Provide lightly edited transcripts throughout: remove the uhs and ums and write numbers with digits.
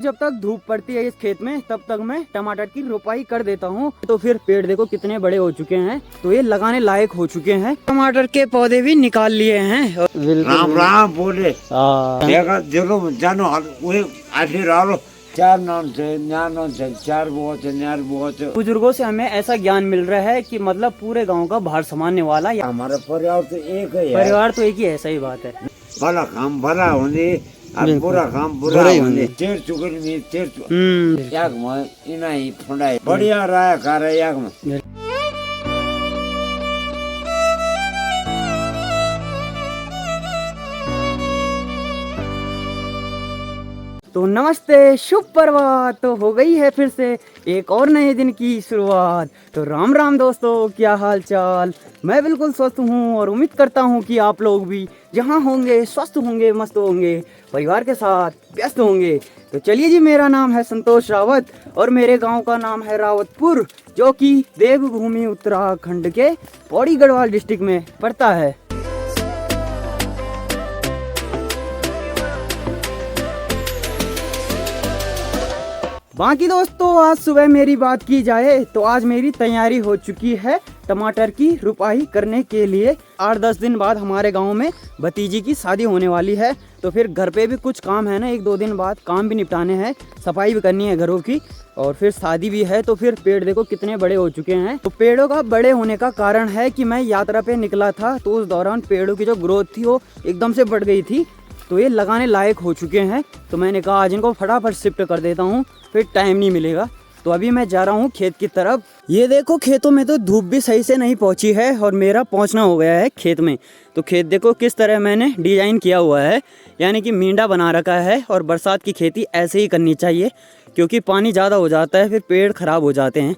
जब तक धूप पड़ती है इस खेत में तब तक मैं टमाटर की रोपाई कर देता हूँ। तो फिर पेड़ देखो कितने बड़े हो चुके हैं, तो ये लगाने लायक हो चुके हैं। टमाटर के पौधे भी निकाल लिए हैं। राम राम बोले जरूर जानो आशीर्वाद चार बुजुर्गों से हमें ऐसा ज्ञान मिल रहा है कि मतलब पूरे गांव का भार संभालने वाला हमारा परिवार तो एक है, परिवार तो एक ही है। सही बात है। भला काम भला होने और बुरा काम बुरा होने तेर चुके नहीं तेर याक में इना ही फंडाई बढ़िया रहा कार्य याक में। तो नमस्ते, शुभ प्रभात। तो हो गई है फिर से एक और नए दिन की शुरुआत। तो राम राम दोस्तों, क्या हाल चाल। मैं बिल्कुल स्वस्थ हूँ और उम्मीद करता हूँ कि आप लोग भी जहाँ होंगे स्वस्थ होंगे, मस्त होंगे, परिवार के साथ व्यस्त होंगे। तो चलिए जी, मेरा नाम है संतोष रावत और मेरे गांव का नाम है रावतपुर, जो कि देवभूमि उत्तराखंड के पौड़ी गढ़वाल डिस्ट्रिक्ट में पड़ता है। बाकी दोस्तों, आज सुबह मेरी बात की जाए तो आज मेरी तैयारी हो चुकी है टमाटर की रुपाई करने के लिए। 8-10 दिन बाद हमारे गांव में भतीजी की शादी होने वाली है, तो फिर घर पे भी कुछ काम है ना, 1-2 दिन बाद काम भी निपटाने हैं, सफाई भी करनी है घरों की, और फिर शादी भी है। तो फिर पेड़ देखो कितने बड़े हो चुके हैं। तो पेड़ों का बड़े होने का कारण है कि मैं यात्रा पे निकला था, तो उस दौरान पेड़ों की जो ग्रोथ थी वो एकदम से बढ़ गई थी, तो ये लगाने लायक हो चुके हैं। तो मैंने कहा आज इनको फटाफट शिफ्ट कर देता हूँ, फिर टाइम नहीं मिलेगा। तो अभी मैं जा रहा हूँ खेत की तरफ। ये देखो खेतों में तो धूप भी सही से नहीं पहुँची है और मेरा पहुँचना हो गया है खेत में। तो खेत देखो किस तरह मैंने डिजाइन किया हुआ है, यानी कि मींडा बना रखा है। और बरसात की खेती ऐसे ही करनी चाहिए, क्योंकि पानी ज़्यादा हो जाता है फिर पेड़ खराब हो जाते हैं।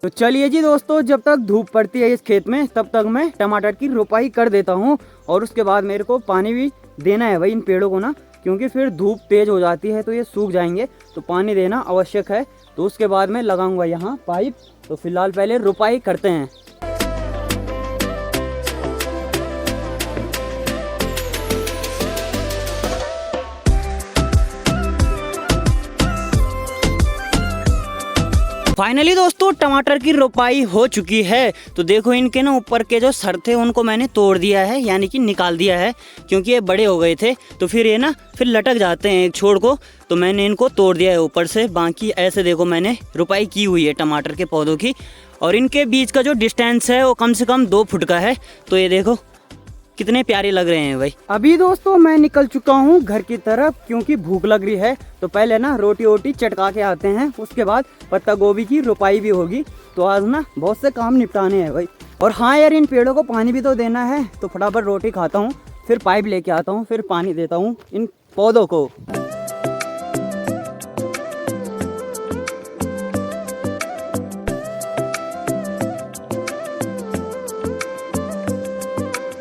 तो चलिए जी दोस्तों, जब तक धूप पड़ती है इस खेत में तब तक मैं टमाटर की रोपाई कर देता हूँ। और उसके बाद मेरे को पानी भी देना है भाई इन पेड़ों को ना, क्योंकि फिर धूप तेज हो जाती है तो ये सूख जाएंगे, तो पानी देना आवश्यक है। तो उसके बाद मैं लगाऊंगा यहाँ पाइप। तो फिलहाल पहले रोपाई करते हैं। फाइनली दोस्तों टमाटर की रोपाई हो चुकी है। तो देखो इनके ना ऊपर के जो सर थे उनको मैंने तोड़ दिया है, यानी कि निकाल दिया है, क्योंकि ये बड़े हो गए थे तो फिर ये ना फिर लटक जाते हैं एक छोड़ को। तो मैंने इनको तोड़ दिया है ऊपर से। बाकी ऐसे देखो मैंने रोपाई की हुई है टमाटर के पौधों की, और इनके बीच का जो डिस्टेंस है वो कम से कम 2 फुट का है। तो ये देखो कितने प्यारे लग रहे हैं भाई। अभी दोस्तों मैं निकल चुका हूँ घर की तरफ, क्योंकि भूख लग रही है। तो पहले ना रोटी वोटी चटका के आते हैं, उसके बाद पत्ता गोभी की रोपाई भी होगी। तो आज ना बहुत से काम निपटाने हैं भाई। और हाँ यार, इन पेड़ों को पानी भी तो देना है। तो फटाफट रोटी खाता हूँ, फिर पाइप लेके आता हूँ, फिर पानी देता हूँ इन पौधों को।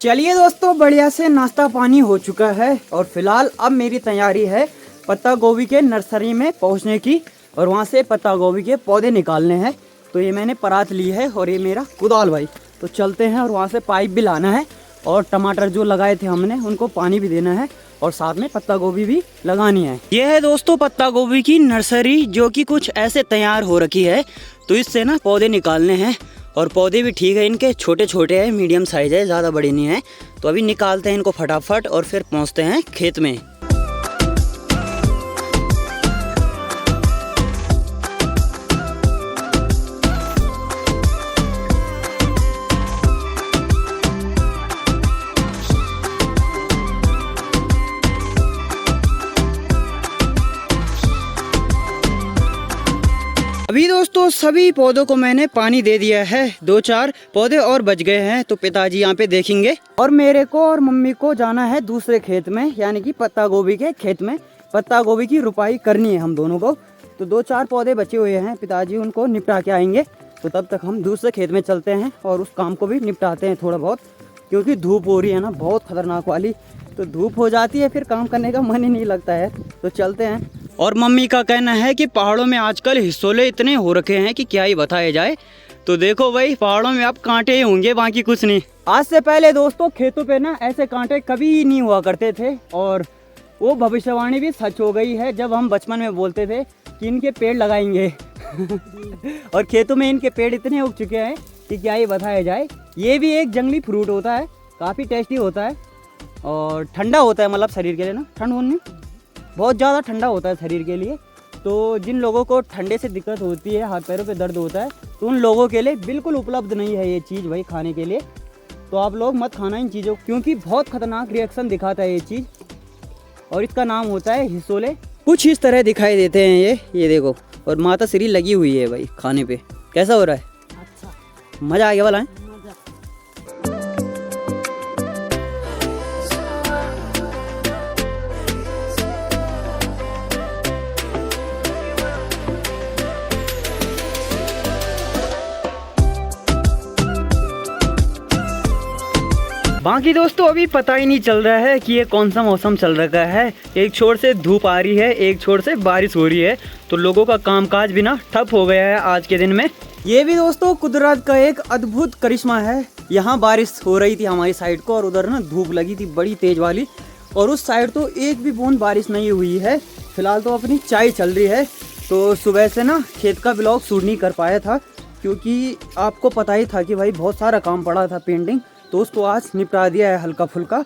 चलिए दोस्तों, बढ़िया से नाश्ता पानी हो चुका है और फिलहाल अब मेरी तैयारी है पत्ता गोभी के नर्सरी में पहुंचने की, और वहां से पत्ता गोभी के पौधे निकालने हैं। तो ये मैंने परात ली है और ये मेरा कुदाल भाई। तो चलते हैं और वहां से पाइप भी लाना है, और टमाटर जो लगाए थे हमने उनको पानी भी देना है, और साथ में पत्ता गोभी भी लगानी है। ये है दोस्तों पत्ता गोभी की नर्सरी, जो कि कुछ ऐसे तैयार हो रखी है। तो इससे ना पौधे निकालने हैं, और पौधे भी ठीक है, इनके छोटे छोटे हैं, मीडियम साइज है, ज़्यादा बड़े नहीं है। तो अभी निकालते हैं इनको फटाफट और फिर पहुंचते हैं खेत में। अभी दोस्तों सभी पौधों को मैंने पानी दे दिया है। 2-4 पौधे और बच गए हैं, तो पिताजी यहाँ पे देखेंगे। और मेरे को और मम्मी को जाना है दूसरे खेत में, यानी कि पत्ता गोभी के खेत में। पत्ता गोभी की रुपाई करनी है हम दोनों को। तो 2-4 पौधे बचे हुए हैं, पिताजी उनको निपटा के आएंगे। तो तब तक हम दूसरे खेत में चलते हैं और उस काम को भी निपटाते हैं थोड़ा बहुत, क्योंकि धूप हो रही है ना बहुत खतरनाक वाली। तो धूप हो जाती है फिर काम करने का मन ही नहीं लगता है। तो चलते हैं। और मम्मी का कहना है कि पहाड़ों में आजकल हिस्सोले इतने हो रखे हैं कि क्या ही बताया जाए। तो देखो भाई, पहाड़ों में अब कांटे ही होंगे, बाकी कुछ नहीं। आज से पहले दोस्तों खेतों पे ना ऐसे कांटे कभी नहीं हुआ करते थे, और वो भविष्यवाणी भी सच हो गई है जब हम बचपन में बोलते थे कि इनके पेड़ लगाएंगे और खेतों में इनके पेड़ इतने उग चुके हैं कि क्या ही बताया जाए। ये भी एक जंगली फ्रूट होता है, काफ़ी टेस्टी होता है और ठंडा होता है, मतलब शरीर के लिए ना, ठंड होने बहुत ज़्यादा ठंडा होता है शरीर के लिए। तो जिन लोगों को ठंडे से दिक्कत होती है, हाथ पैरों पे दर्द होता है, तो उन लोगों के लिए बिल्कुल उपलब्ध नहीं है ये चीज़ भाई खाने के लिए। तो आप लोग मत खाना इन चीज़ों, क्योंकि बहुत ख़तरनाक रिएक्शन दिखाता है ये चीज़ और इसका नाम होता है हिसोले। कुछ इस तरह दिखाई देते हैं ये देखो, और माता श्री लगी हुई है भाई खाने पे। कैसा हो रहा है? अच्छा, मज़ा आ गया वाला है। बाकी दोस्तों अभी पता ही नहीं चल रहा है कि ये कौन सा मौसम चल रखा है। एक छोर से धूप आ रही है, एक छोर से बारिश हो रही है, तो लोगों का कामकाज भी ना ठप हो गया है आज के दिन में। ये भी दोस्तों कुदरत का एक अद्भुत करिश्मा है। यहाँ बारिश हो रही थी हमारी साइड को और उधर ना धूप लगी थी बड़ी तेज वाली, और उस साइड तो एक भी बूंद बारिश नहीं हुई है। फिलहाल तो अपनी चाय चल रही है। तो सुबह से ना खेत का ब्लॉग शूट नहीं कर पाया था, क्योंकि आपको पता ही था कि भाई बहुत सारा काम पड़ा था पेंटिंग, तो उसको आज निपटा दिया है हल्का फुल्का।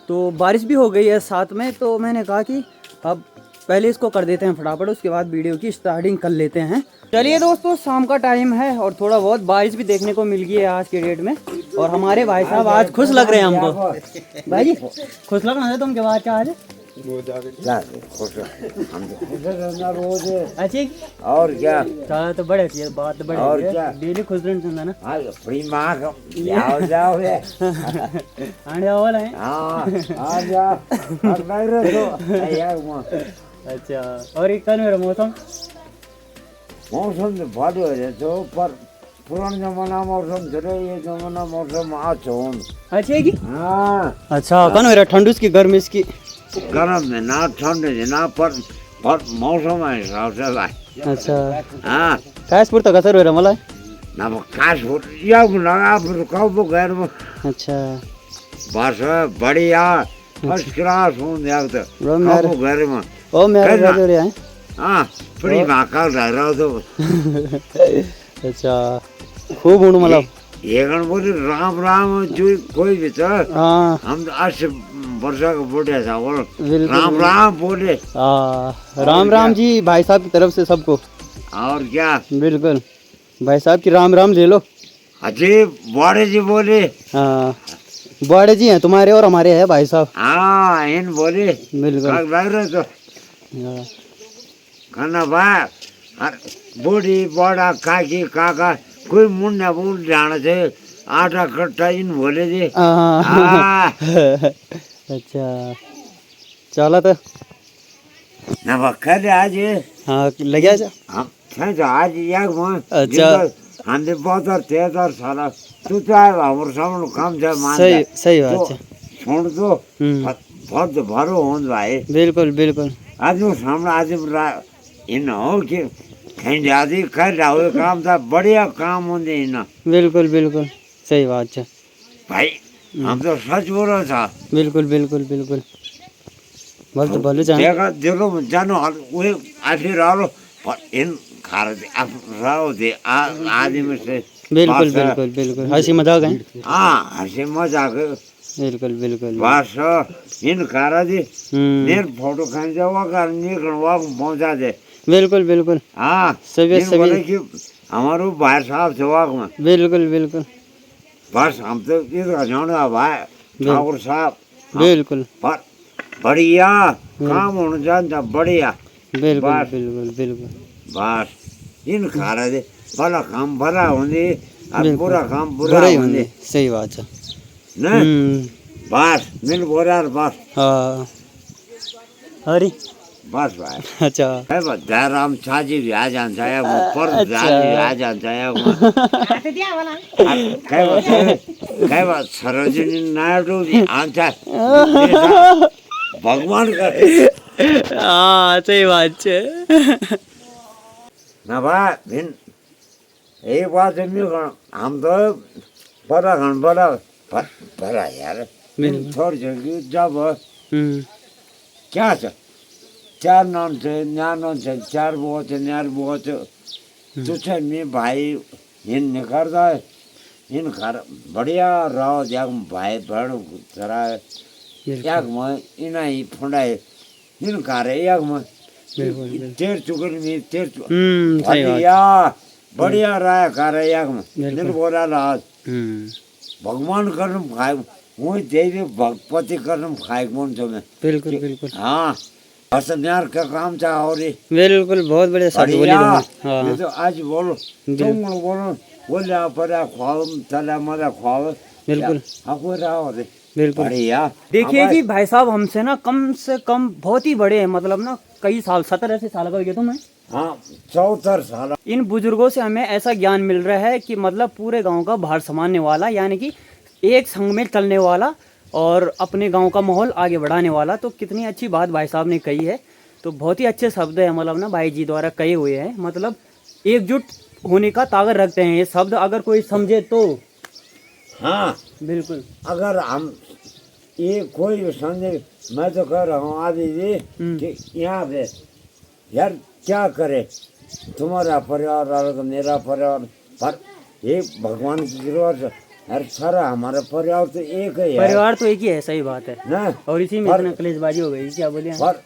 तो बारिश भी हो गई है साथ में, तो मैंने कहा कि अब पहले इसको कर देते हैं फटाफट, उसके बाद वीडियो की स्टार्टिंग कर लेते हैं। चलिए दोस्तों, शाम का टाइम है और थोड़ा बहुत बारिश भी देखने को मिल गई है आज के डेट में। और हमारे भाई साहब आज खुश लग रहे हैं हमको। भाई जी खुश लगना है तुम के बाद क्या आज? रोज अच्छी और क्या, चलो तो बड़े अच्छी बात, तो बड़े और क्या? डेली खुश रहना ना। अपनी माँ का जाओ जाओ आने जाओ वाला है। आ जाओ अच्छा, और एक कल मेरा मौसम तो भारी हो जाए तो, पर पुराना जमाना मौसम चले, ये जमाना मौसम अच्छा हो। अच्छा है कि? हाँ अच्छा, कौन मेरा ठंडू की गर्म इसकी गर्म में ना ठंड है ना, पर मौसम है हिसाब से भाई। अच्छा हाँ काशपुर तक असर हो रहा मला ना, वो काशपुर या लगा फिर कब घर में। अच्छा बस बढ़िया फर्स्ट क्लास हूँ तो घर में। ओ मेरा जोड़े हैं। हाँ बड़ी माका रह रहा तो। अच्छा खूब हूँ मतलब ये बोले राम राम जो कोई भी तो। हाँ हम तो 80 वर्षा का बुढ़िया था और राम राम बोले। राम राम जी भाई साहब की तरफ से सबको। और क्या, बिल्कुल भाई साहब की राम राम ले लो। अजय बड़े जी बोले। हाँ बड़े जी हैं तुम्हारे और हमारे हैं भाई साहब। हाँ इन बोले बिल्कुल लग रहे तो खाना भाई बूढ़ी बड़ा काकी काका कोई मुन्ना बोल जाना थे आटा कट्टा इन बोले थे। अच्छा चला तो ना खैर आज हाँ लगे जा हम थे आज यार। अच्छा हम बहुत तेज सारा तू चाहे हमारे सामने काम चाहे मान सही सही बात है। छोड़ दो बहुत भरो हो भाई। बिल्कुल बिल्कुल आज सामने आज इन हो कि कहीं ज्यादा कर रहा हो काम था बढ़िया काम होते इन। बिल्कुल बिल्कुल सही बात है भाई, हम तो सच बोल रहा था। बिल्कुल बिल्कुल बिल्कुल बोल तो बोलो जान देखा दिलो जानो वो आखिर आलो इन खार दे अब राव दे आदमी से। बिल्कुल बिल्कुल बिल्कुल हंसी मजाक है। हाँ हंसी मजाक बिल्कुल बिल्कुल बस इन खारा दे नेर फोटो खान जावा कर निकलवा पहुंचा दे। बिल्कुल बिल्कुल हाँ सभी सभी कि हमारे भाई साहब सेवा में। बिल्कुल बिल्कुल बस हम तो इधर जाना भाई ठाकुर साहब। बिल्कुल पर बढ़िया काम होना जानता बढ़िया। बिल्कुल बिल्कुल बिल्कुल बस इन खारा दे भला काम भला होने और बुरा काम बुरा होने। सही बात है ना बस मिल बोला बस। हाँ अरे बस भाई अच्छा है बस जयराम छाजी भी आ जान जाए वो पर जाजी आ जान जाए वो कई बात सरोजिनी नायडू भी आंचा भगवान करे। हाँ सही बात है ना भाई भिन एक बात हम तो बड़ा बड़ा यार थोड़ी जगह जब क्या छ चार नॉन से न्या नॉन से चार वो से न्यार वो से तुझे में भाई इन निकलता है इन घर बढ़िया रहो जग भाई बड़ जरा याग में इना ही फुंडाए इन घर याग में तेर चुकर में तेर बढ़िया बढ़िया रहा घर याग में दिन बोला रात भगवान कर्म खाए वही देवी भगवती कर्म खाए कौन सो में बिल्कुल बिल्कुल हाँ असन्यार का काम चाह और बिल्कुल बहुत बड़े शब्द बोली तुमने। ये तो आज बोलो तुम बोलो बोले पड़ा ख्वाब चला मजा ख्वाब बिल्कुल आपको रहा होते बिल्कुल बढ़िया। देखिए कि भाई साहब हमसे ना कम से कम बहुत ही बड़े हैं, मतलब ना कई साल 70-80 साल का हो गया तुम्हें। हाँ 74 साल। इन बुजुर्गों से हमें ऐसा ज्ञान मिल रहा है कि मतलब पूरे गांव का भार संभालने वाला, यानी कि एक संग में चलने वाला और अपने गांव का माहौल आगे बढ़ाने वाला। तो कितनी अच्छी बात भाई साहब ने कही है। तो बहुत ही अच्छे शब्द है, मतलब ना भाई जी द्वारा कहे हुए हैं, मतलब एकजुट होने का ताकत रखते हैं ये शब्द, अगर कोई समझे तो। हाँ बिल्कुल अगर हम ये कोई समझे, मैं तो कह रहा हूँ आदि जी कि यहाँ पे यार क्या करे तुम्हारा परिवार और मेरा परिवार, पर ये भगवान की कृपा से यार सारा हमारा परिवार तो एक है यार। परिवार तो एक ही है, सही बात है ना। और इसी में इतना कलेशबाजी हो गई, क्या बोले पर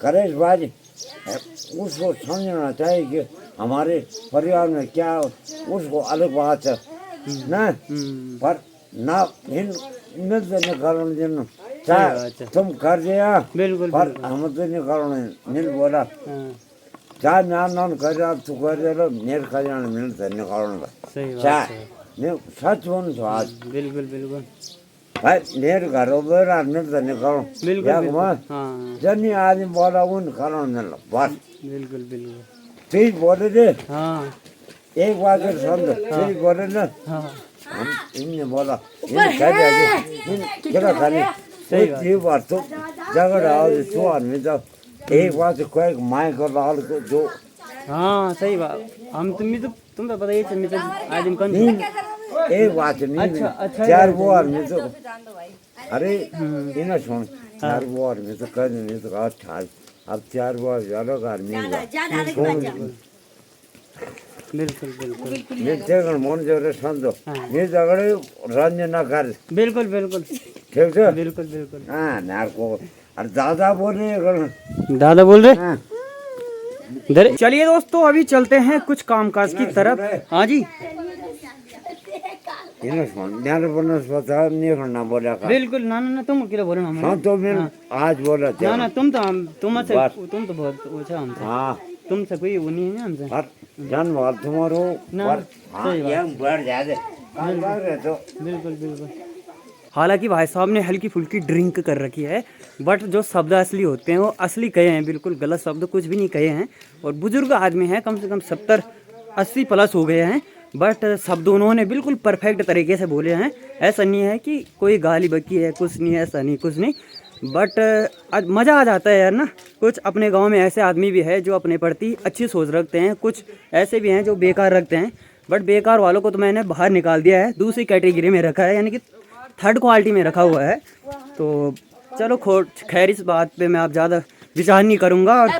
कलेशबाजी उसको समझना चाहिए कि हमारे परिवार में क्या, उसको अलग बात है ना। पर ना इन मिलते निकालने दिन चाहे तुम कर दिया बिल्कुल पर हम तो निकालने मिल बोला चाहे ना नॉन कर दिया तू कर दिया मेरे कल्याण मिलते निकालने का सही बात चाहे नहीं सच बोल तो आज बिल्कुल बिल्कुल भाई मेरे घर बेरा मिलते निकालो बिल्कुल हाँ जनी आदमी बोला उन कारण मिल बस बिल्कुल बिल्कुल ठीक बोले थे हाँ एक बात समझो ठीक बोले ना हाँ हम इनने बोला इन कह दिया क्या खाली सही बात तो झगड़ा आओ तो आदमी तो एक बात कोई माय को लाल को जो हाँ सही बात। हम तुम तो पता ही है तो आज हम कौन एक बात नहीं अच्छा चार वो आदमी तो अरे इन्हें सुन चार वो आदमी तो कर नहीं तो आज अब चार वो ज्यादा आदमी बिल्कुल बिल्कुल मैं तेरे मन जो समझो ये झगड़े रंजन ना कर बिल्कुल बिल्कुल ठीक है बिल्कुल बिल्कुल हाँ नार को और दादा बोले दादा बोल रहे चलिए दोस्तों अभी चलते हैं कुछ कामकाज की तरफ। हाँ जी बिल्कुल ना ना तुम अकेले बोलो ना। हाँ तो मैं आज बोला ना ना तुम तो बहुत ऊंचा हमसे। हाँ तुमसे कोई वो नहीं है हमसे जानवर तुम्हारो ना बढ़ जाते बिल्कुल बिल्कुल। हालांकि भाई साहब ने हल्की फुल्की ड्रिंक कर रखी है, बट जो शब्द असली होते हैं वो असली कहे हैं, बिल्कुल गलत शब्द कुछ भी नहीं कहे हैं। और बुजुर्ग आदमी हैं, कम से कम 70-80 प्लस हो गए हैं, बट शब्द उन्होंने बिल्कुल परफेक्ट तरीके से बोले हैं। ऐसा नहीं है कि कोई गाली बकी है, कुछ नहीं, ऐसा नहीं कुछ नहीं, बट मज़ा आ जाता है यार ना। कुछ अपने गांव में ऐसे आदमी भी है जो अपने प्रति अच्छी सोच रखते हैं, कुछ ऐसे भी हैं जो बेकार रखते हैं, बट बेकार वालों को तो मैंने बाहर निकाल दिया है, दूसरी कैटेगरी में रखा है, यानी कि थर्ड क्वालिटी में रखा हुआ है। तो चलो खैर इस बात पे मैं आप ज़्यादा विचार नहीं करूँगा।